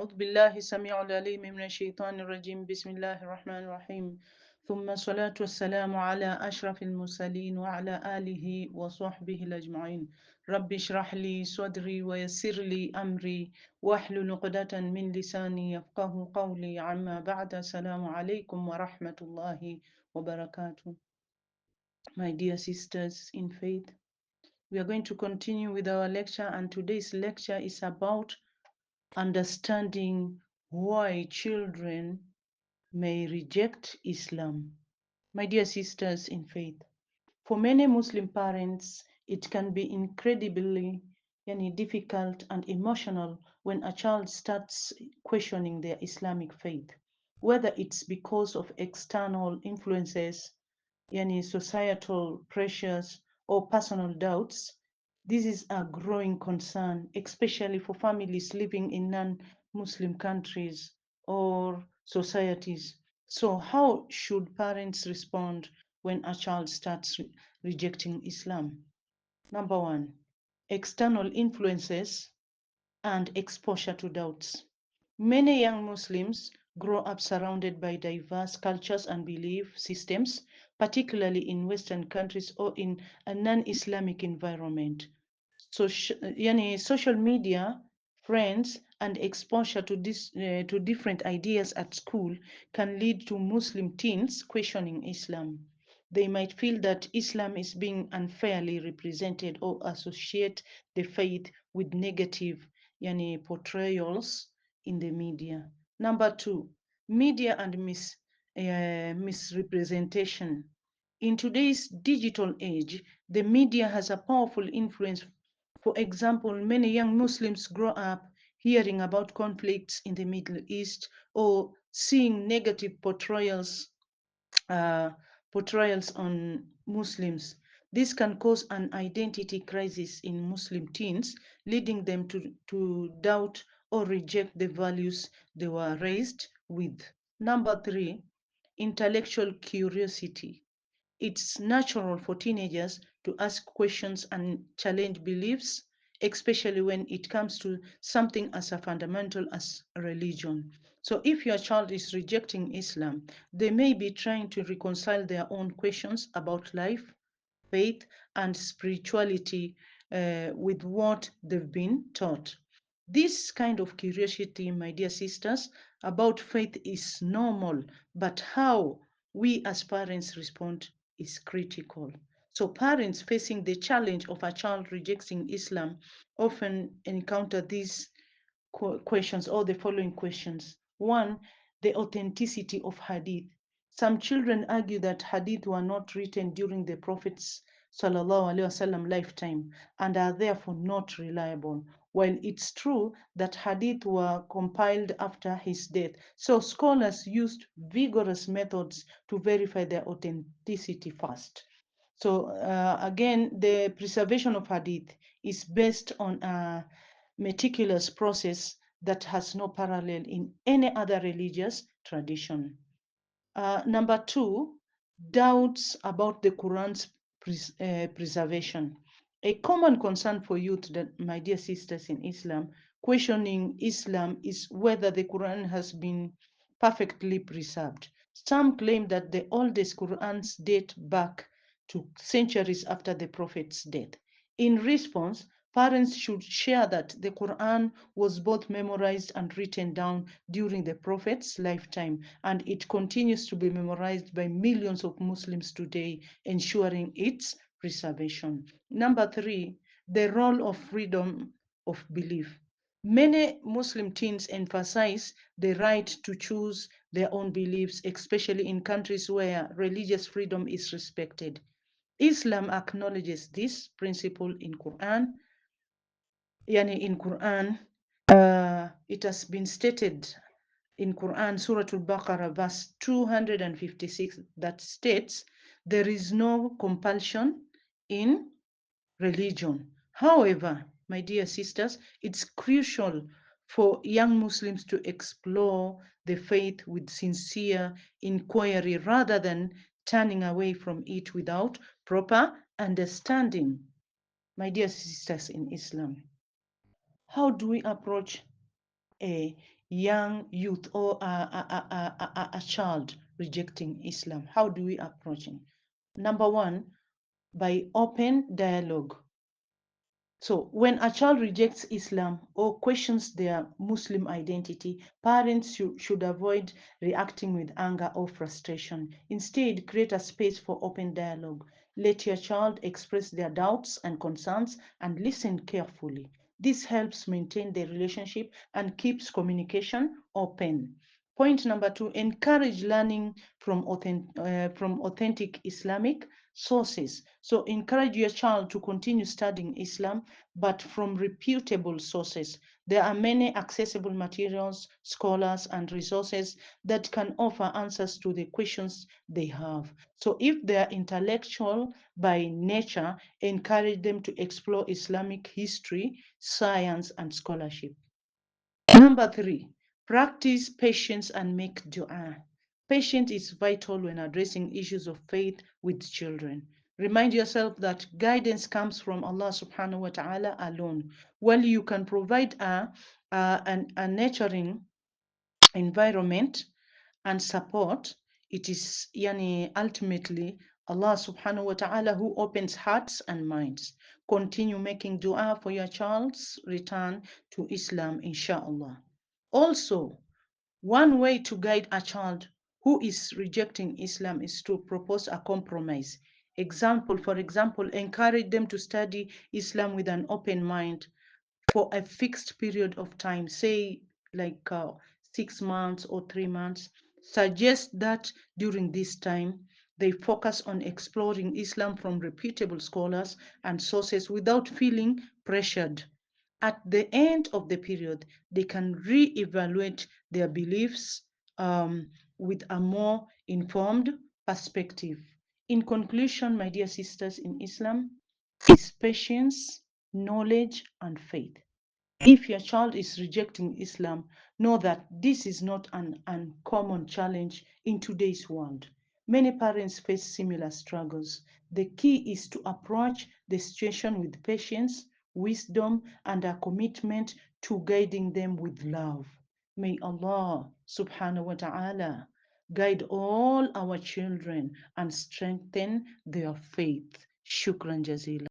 أعوذ بالله السميع العليم من الشيطان الرجيم بسم الله الرحمن الرحيم ثم الصلاة والسلام على أشرف المرسلين وعلى آله وصحبه الأجمعين رب اشرح لي صدري ويسر لي أمري واحلل عقدة من لساني يفقه قولي عما بعد السلام عليكم ورحمة الله وبركاته. My dear sisters in faith, we are going to continue with our lecture, and today's lecture is about understanding why children may reject Islam. My dear sisters in faith, for many Muslim parents, it can be incredibly difficult and emotional when a child starts questioning their Islamic faith, whether it's because of external influences, societal pressures, or personal doubts. This is a growing concern, especially for families living in non-Muslim countries or societies. So how should parents respond when a child starts rejecting Islam? Number one, external influences and exposure to doubts. Many young Muslims grow up surrounded by diverse cultures and belief systems, particularly in Western countries or in a non-Islamic environment. So, social media, friends, and exposure to different ideas at school can lead to Muslim teens questioning Islam. They might feel that Islam is being unfairly represented or associate the faith with negative portrayals in the media. Number two, media and misrepresentation. In today's digital age, the media has a powerful influence. For example, many young Muslims grow up hearing about conflicts in the Middle East or seeing negative uh, portrayals on Muslims. This can cause an identity crisis in Muslim teens, leading them to doubt or reject the values they were raised with. Number three, intellectual curiosity. It's natural for teenagers to ask questions and challenge beliefs, especially when it comes to something as a fundamental as religion. So if your child is rejecting Islam, they may be trying to reconcile their own questions about life, faith, and spirituality with what they've been taught. This kind of curiosity, my dear sisters, about faith is normal, but how we as parents respond is critical. So parents facing the challenge of a child rejecting Islam often encounter these questions or the following questions. One, the authenticity of hadith. Some children argue that hadith were not written during the Prophet's sallallahu alaihi wasallam lifetime and are therefore not reliable. While it's true that hadith were compiled after his death, so scholars used vigorous methods to verify their authenticity first. So again, the preservation of hadith is based on a meticulous process that has no parallel in any other religious tradition. Number two, doubts about the Quran's preservation. A common concern for youth, that, my dear sisters in Islam, questioning Islam is whether the Quran has been perfectly preserved. Some claim that the oldest Qurans date back to centuries after the Prophet's death. In response, parents should share that the Quran was both memorized and written down during the Prophet's lifetime, and it continues to be memorized by millions of Muslims today, ensuring its preservation. Number three, the role of freedom of belief. Many Muslim teens emphasize the right to choose their own beliefs, especially in countries where religious freedom is respected. Islam acknowledges this principle in Quran. In Quran, it has been stated in Quran, Surah Al-Baqarah, verse 256, that states, there is no compulsion in religion. However, my dear sisters, it's crucial for young Muslims to explore the faith with sincere inquiry rather than turning away from it without proper understanding. My dear sisters in Islam, how do we approach a young youth or a child rejecting Islam? How do we approach it? Number one, by open dialogue. So, when a child rejects Islam or questions their Muslim identity, parents should avoid reacting with anger or frustration. Instead, create a space for open dialogue. Let your child express their doubts and concerns and listen carefully. This helps maintain the relationship and keeps communication open. Point number two, encourage learning from authentic Islamic sources. So encourage your child to continue studying Islam, but from reputable sources. There are many accessible materials, scholars, and resources that can offer answers to the questions they have. So if they are intellectual by nature, encourage them to explore Islamic history, science, and scholarship. Number three, practice patience and make dua. Patience is vital when addressing issues of faith with children. Remind yourself that guidance comes from Allah subhanahu wa ta'ala alone. While you can provide a nurturing environment and support, it is ultimately Allah subhanahu wa ta'ala who opens hearts and minds. Continue making dua for your child's return to Islam, inshallah. Also, one way to guide a child who is rejecting Islam is to propose a compromise. For example, encourage them to study Islam with an open mind for a fixed period of time, say like 6 months or 3 months. Suggest that during this time they focus on exploring Islam from reputable scholars and sources without feeling pressured. At the end of the period, they can re-evaluate their beliefs um, with a more informed perspective. In conclusion, my dear sisters in Islam, is patience, knowledge, and faith. If your child is rejecting Islam, know that this is not an uncommon challenge in today's world. Many parents face similar struggles. The key is to approach the situation with patience, wisdom, and a commitment to guiding them with love. May Allah subhanahu wa ta'ala guide all our children and strengthen their faith. Shukran jazila.